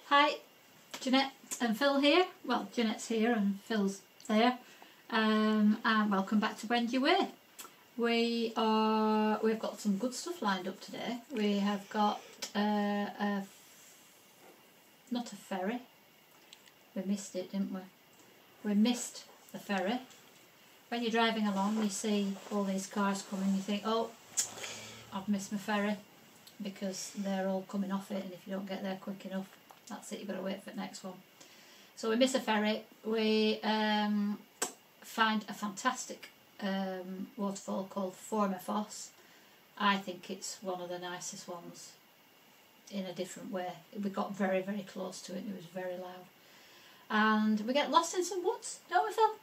Hi, Jeanette and Phil here. Well, Jeanette's here and Phil's there. And welcome back to Wend Your Way. We've got some good stuff lined up today. We have got not a ferry. We missed it, didn't we? We missed the ferry. When you're driving along, you see all these cars coming. You think, oh, I've missed my ferry, because they're all coming off it, and if you don't get there quick enough, that's it, you've got to wait for the next one. So we miss a ferry. We find a fantastic waterfall called Foss. I think it's one of the nicest ones in a different way. We got very, very close to it and it was very loud. And we get lost in some woods, don't we, Phil?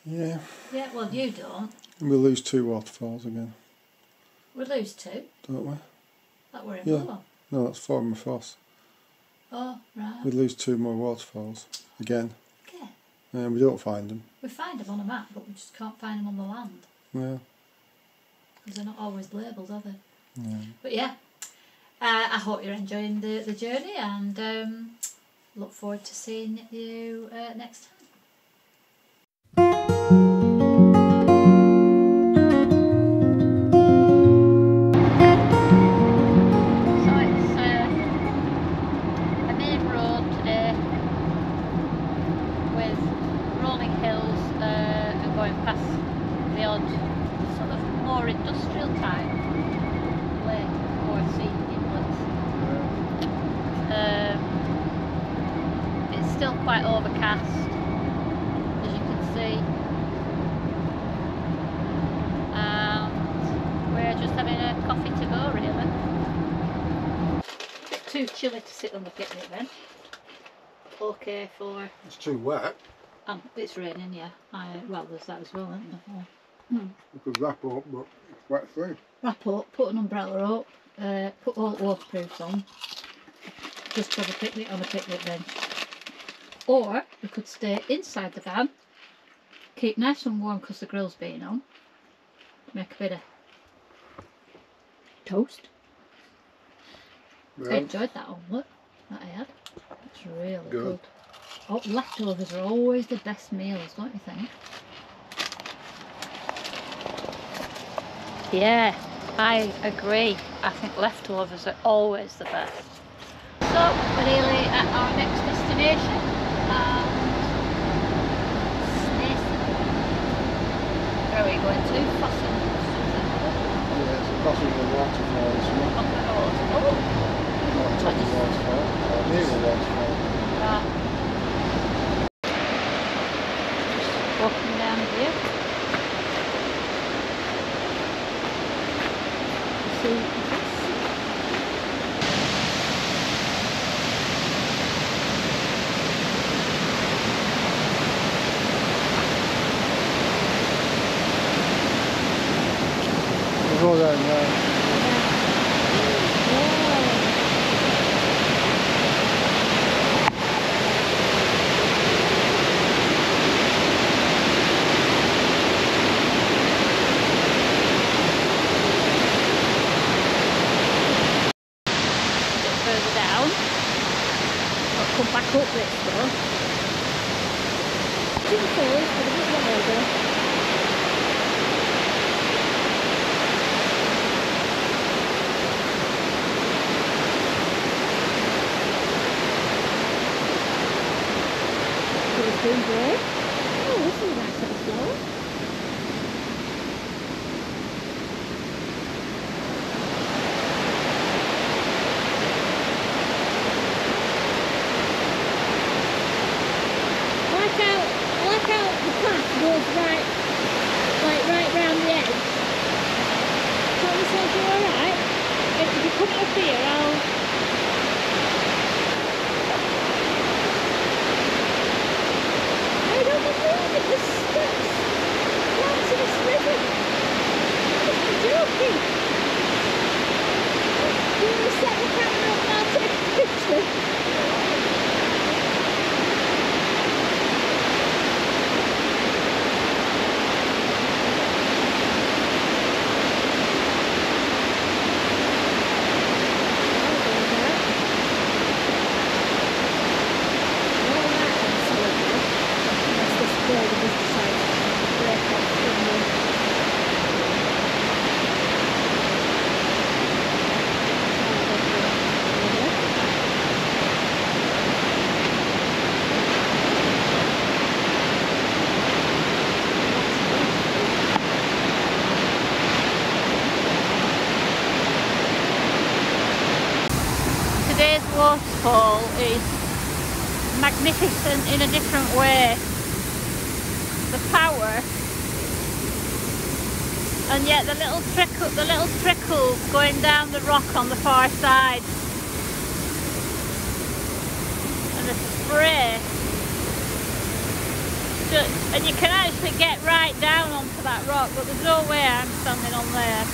Yeah. Yeah, well, you don't. And we lose 2 waterfalls again. We lose 2. Don't we? That were in Yeah. No, that's Foss. Oh, right. We lose 2 more waterfalls again. Okay. And we don't find them. We find them on a map, but we just can't find them on the land. Yeah. Because they're not always labelled, are they? Yeah. But yeah, I hope you're enjoying the journey, and look forward to seeing you next time. Industrial type lake or sea inlets. It's still quite overcast, as you can see, and we're just having a coffee to go, really. A bit too chilly to sit on the picnic bench. Okay for... It's too wet. It's raining, yeah. Well, there's that as well, isn't there? Yeah. We could wrap up, but it's wet through. Wrap up, put an umbrella up, put all the waterproofs on, just have a picnic on a picnic bench. Or we could stay inside the van, keep nice and warm because the grill's been on, make a bit of toast. I enjoyed that omelette that I had. It's really good. Oh, leftovers are always the best meals, don't you think? Yeah, I agree. I think leftovers are always the best. So, we're nearly at our next destination. Where are we going to? Fossing? Yeah, it's a crossing of the waterfall. Crossing the waterfall. Or top of the waterfall, or near the waterfall. Right. Just walking down here. We'll go down there. Further down. I'll come back up this though. Two falls, but a bit wider. It's been great. Oh, this is a nice little flower. Like how the path goes right round the edge. Don't you think you're alright? If you come up here, I don't believe it, the steps down to this river. You're joking. You want to set the camera up now, take a picture? Norway's waterfall is magnificent in a different way. The power, and yet the little trickles going down the rock on the far side, and the spray. And you can actually get right down onto that rock, but there's no way I'm standing on there.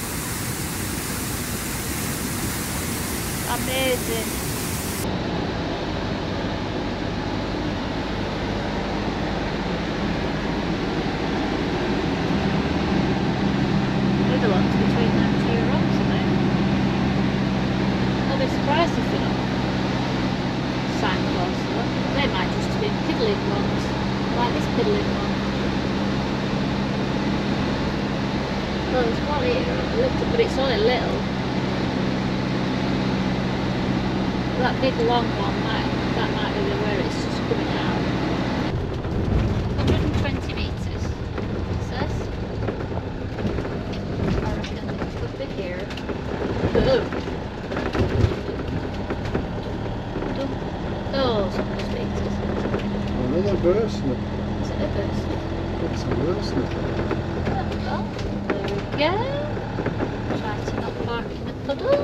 Amazing. There's a lot between them two rocks, isn't there? I'll be surprised if they're not signposts. They might just be piddling ones, like this piddling one. Well, there's one here, but it's only little. That big long one, that might be where it's just coming out. 120 metres, it says. I reckon it could be here. Oh, something's meters. Another bursting. Is it a bursting? It's a bursting. Oh, there we go. Try to not park in the puddle.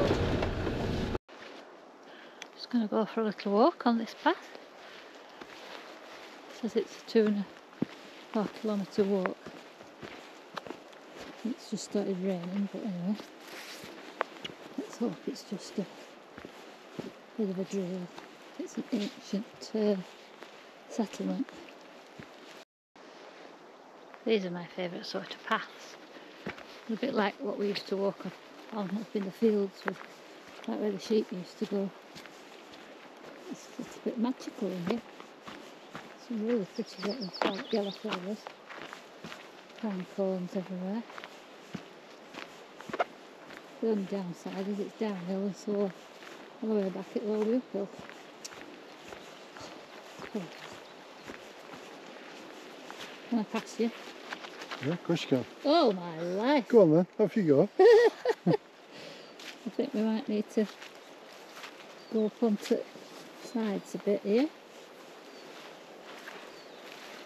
Just going to go for a little walk on this path. It says it's a 2.5 kilometre walk. It's just started raining, but anyway. Let's hope it's just a bit of a drill. It's an ancient settlement. These are my favourite sort of paths. A bit like what we used to walk on up in the fields, with, like where the sheep used to go. It's a bit magical in here. Some really pretty little yellow flowers. Pine cones everywhere. The only downside is it's downhill, and so on the way back it'll all be uphill. Can I pass you? Yeah, of course you can. Oh my life! Go on then, off you go. I think we might need to go up onto sides a bit here.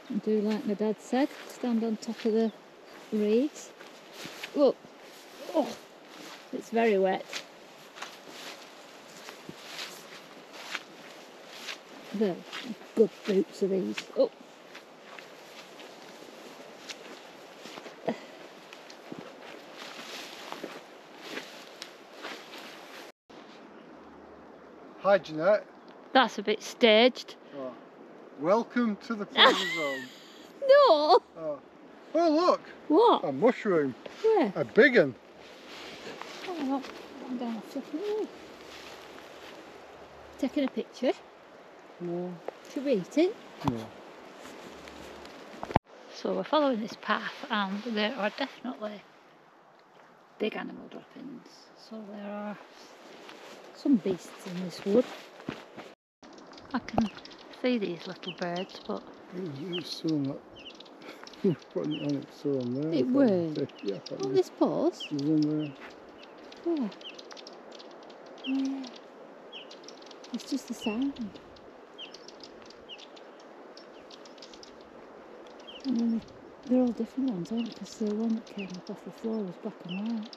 And do like my dad said, stand on top of the reeds. Whoa! Oh, it's very wet. They're good boots are these. Oh! Hi Jeanette. That's a bit staged. Oh. Welcome to the pleasure zone. No! Oh. Oh look! What? A mushroom. Where? A big one. Oh, I'm down off the floor. Taking a picture. No. Should we eat it? No. So we're following this path, and there are definitely big animal droppings. So there are some beasts in this wood. I can see these little birds, but It's still not. You're putting it on its own there. it will. Yeah, On this post? It's in there. Where? Yeah. It's just the sound. And then they're all different ones, aren't they? Because the one that came up off the floor was black and white.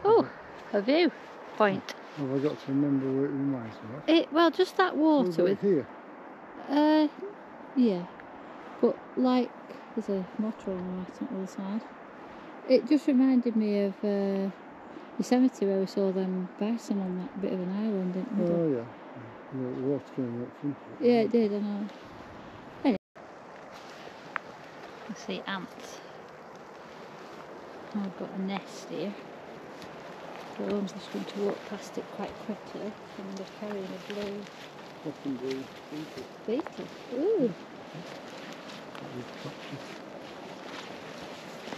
Oh, a view point. Have I got to remember what it reminds me of? Well, just that water with. Here. Yeah, but like there's a motor on right on the other side. It just reminded me of Yosemite where we saw them bison on that bit of an island, didn't we? Oh yeah. The water coming up from it. Yeah, it did. I know. Anyway. I see ants. I've got a nest here. So I'm just going to walk past it quite quickly, and they're carrying a blue Fucking blue. beetle. Ooh.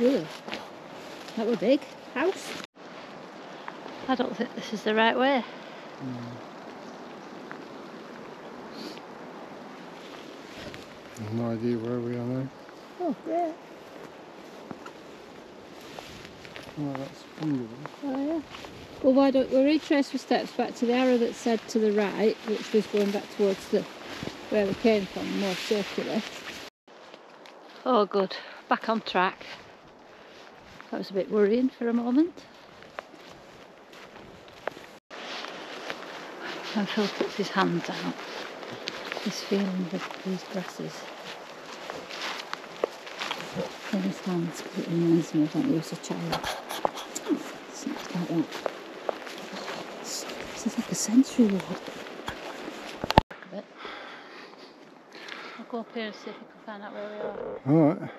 Ooh. That were big. House. I don't think this is the right way. I've no idea where we are now. Oh, yeah. Oh, that's wonderful. Oh, yeah. Well, why don't we retrace our steps back to the arrow that said to the right, which was going back towards where we came from, more circular. Oh, good. Back on track. That was a bit worrying for a moment. And Phil puts his hands out. He's feeling these grasses in his hands because it reminds me of when he was a child. Something like that. This is like a sensory walk. I'll go up here and see if we can find out where we are. Alright.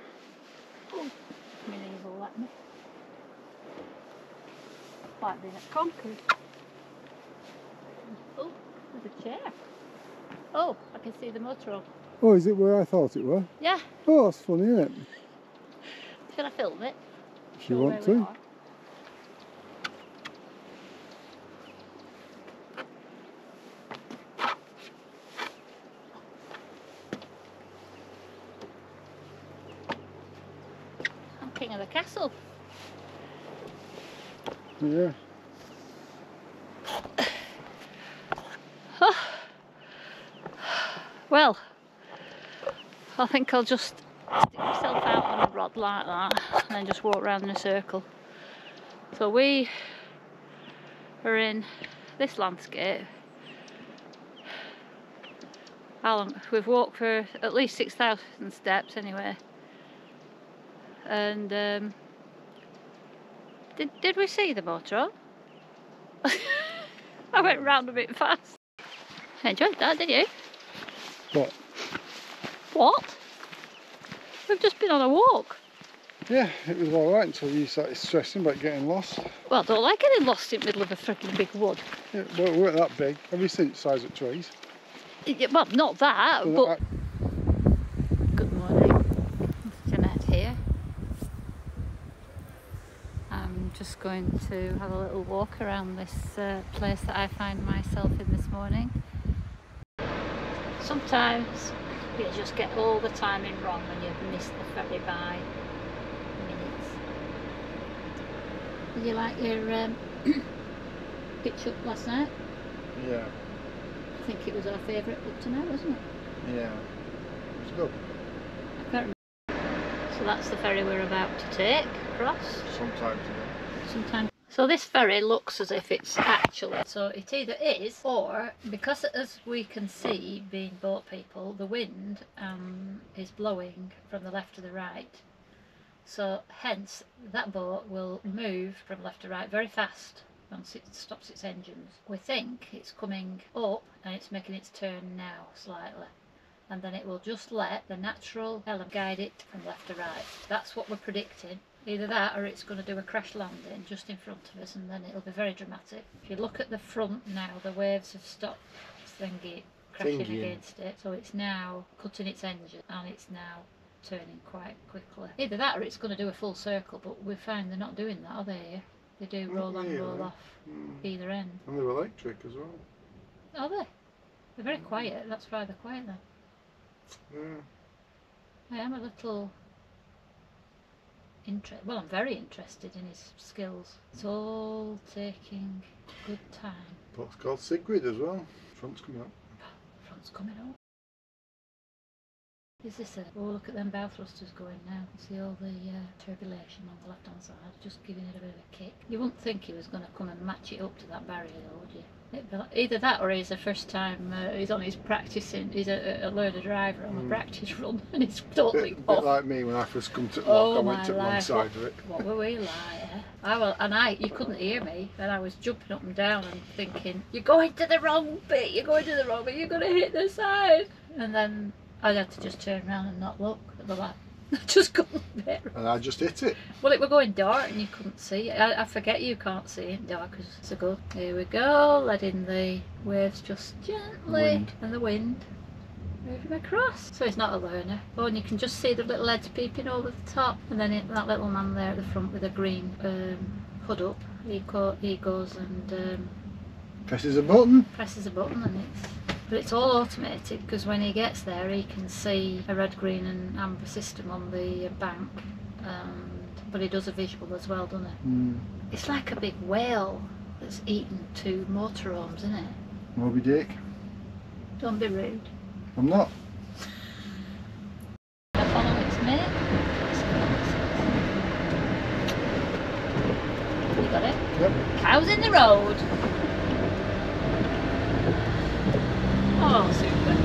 My knees will let me. Like being at Concord. Oh, there's a chair. Oh, I can see the motor. Oh, is it where I thought it were? Yeah. Oh, that's funny, isn't it? Can I film it? If you want to. I'm king of the castle. Yeah. Well, I think I'll just stick myself out on a rod like that and then just walk around in a circle. So we are in this landscape. How long? We've walked for at least 6,000 steps anyway. And did we see the motor? I went round a bit fast. I enjoyed that, did you? What? What? We've just been on a walk. Yeah, it was alright until you started stressing about getting lost. Well, I don't like getting lost in the middle of a freaking big wood. Yeah, well, we weren't that big. Have you seen the size of trees? Well, not that, but... Good morning. Jeanette here. I'm just going to have a little walk around this place that I find myself in this morning. Sometimes you just get all the timing wrong when you've missed the ferry by minutes. Did you like your pitch up last night? Yeah. I think it was our favourite up to now, wasn't it? Yeah. It was good. I can't remember. So that's the ferry we're about to take across. Sometimes, yeah. Sometimes. So this ferry looks as if it's actually, so it either is, or because as we can see, being boat people, the wind is blowing from the left to the right. So hence that boat will move from left to right very fast once it stops its engines. We think it's coming up and it's making its turn now slightly. And then it will just let the natural element guide it from left to right. That's what we're predicting. Either that or it's going to do a crash landing just in front of us and then it'll be very dramatic. If you look at the front now, the waves have stopped thingy crashing against it. So it's now cutting its engine and it's now turning quite quickly. Either that or it's going to do a full circle, but we find they're not doing that, are they? They do roll on, roll off either end. And they're electric as well. Are they? They're very quiet, that's why they're quiet then. Yeah. I am a little well, I'm very interested in his skills. It's all taking good time. Boat's called Sigrid as well. Front's coming up. Front's coming up. Is this oh, look at them bow thrusters going now. See all the turbulation on the left hand side, just giving it a bit of a kick. You wouldn't think he was going to come and match it up to that barrier though, would you? Either that or he's the first time he's on his practicing, he's a learner driver on a practice run and he's totally bit like me when I first come to lock, I went to the wrong side of it. What were we like? You couldn't hear me and I was jumping up and down and thinking, you're going to the wrong bit, you're going to the wrong bit, you're going to hit the side. And then I had to just turn around and not look at the lap. I just couldn't bear it. And I just hit it. Well, it were going dark and you couldn't see it. I forget you can't see it in dark because it's so good. Here we go, letting the waves just gently and the wind move him across. So he's not a learner. Oh, and you can just see the little heads peeping over the top. And then that little man there at the front with a green hood up, he goes and Presses a button. Presses a button and but it's all automated, because when he gets there he can see a red, green and amber system on the bank, but he does a visual as well, doesn't he? Mm. It's like a big whale that's eaten 2 motorhomes, isn't it? Moby Dick. Don't be rude. I'm not. Follow its mate. You got it? Yep. Cows in the road. Oh, super.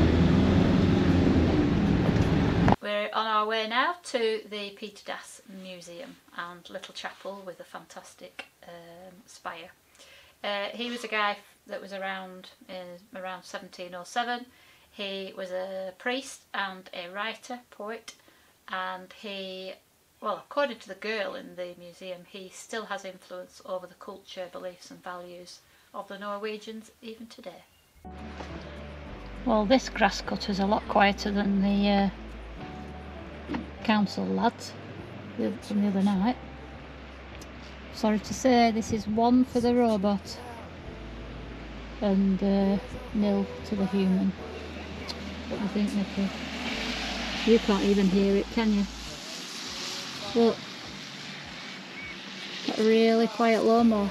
We're on our way now to the Peter Das Museum and little chapel with a fantastic spire. He was a guy that was around 1707. He was a priest and a writer, poet, and he, well, according to the girl in the museum, he still has influence over the culture, beliefs and values of the Norwegians even today. Well, this grass cutter's a lot quieter than the council lads from the other night. Sorry to say, this is 1 for the robot and 0 to the human. What do you think, Nicky? You can't even hear it, can you? Look, that really quiet lawnmower.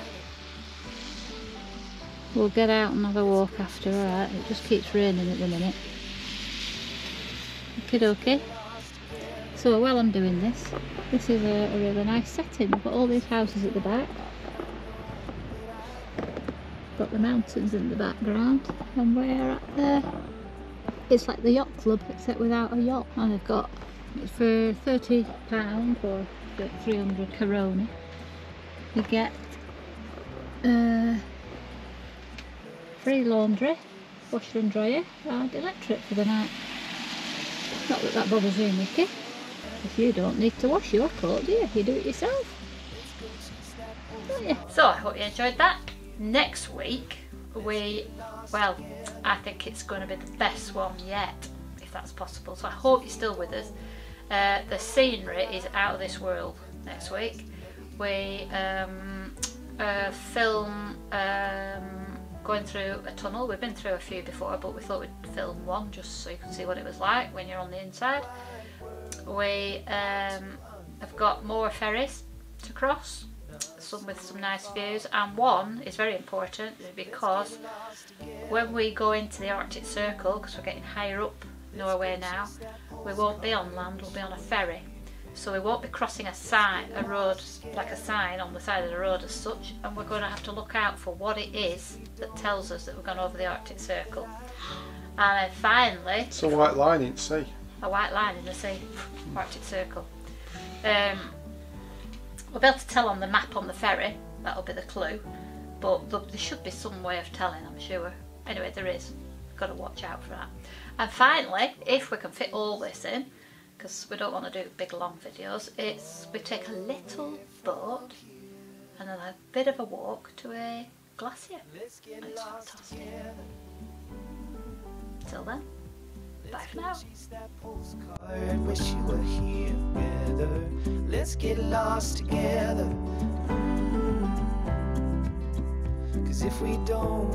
We'll get out and have a walk after, alright? It just keeps raining at the minute. Okie dokie. So while I'm doing this, this is a really nice setting. We've got all these houses at the back. Got the mountains in the background, and we're at the, it's like the yacht club except without a yacht. And they've got, for £30 or 300 corona, you get free laundry, washer and dryer and electric for the night. Not that that bothers you, Nicky. If you don't need to wash your coat, do you? You do it yourself, don't you? So I hope you enjoyed that. Next week well, I think it's going to be the best one yet, if that's possible. So I hope you're still with us. The scenery is out of this world next week. We film going through a tunnel. We've been through a few before, but we thought we'd film one just so you can see what it was like when you're on the inside. We have got more ferries to cross, some with some nice views, and one is very important because when we go into the Arctic Circle, because we're getting higher up Norway now, we won't be on land, we'll be on a ferry. So we won't be crossing a road, like a sign on the side of the road as such, and we're going to have to look out for what it is that tells us that we're going over the Arctic Circle. And then finally... It's a white line in the sea. A white line in the sea, Arctic Circle. We'll be able to tell on the map on the ferry, that'll be the clue, but there should be some way of telling, I'm sure. Anyway, there is. Got to watch out for that. And finally, if we can fit all this in, because we don't want to do big long videos, we take a little boat and then a bit of a walk to a glacier. And it's fantastic. Till then, bye for now. Wish you were here together. Let's get lost together. 'Cause if we don't,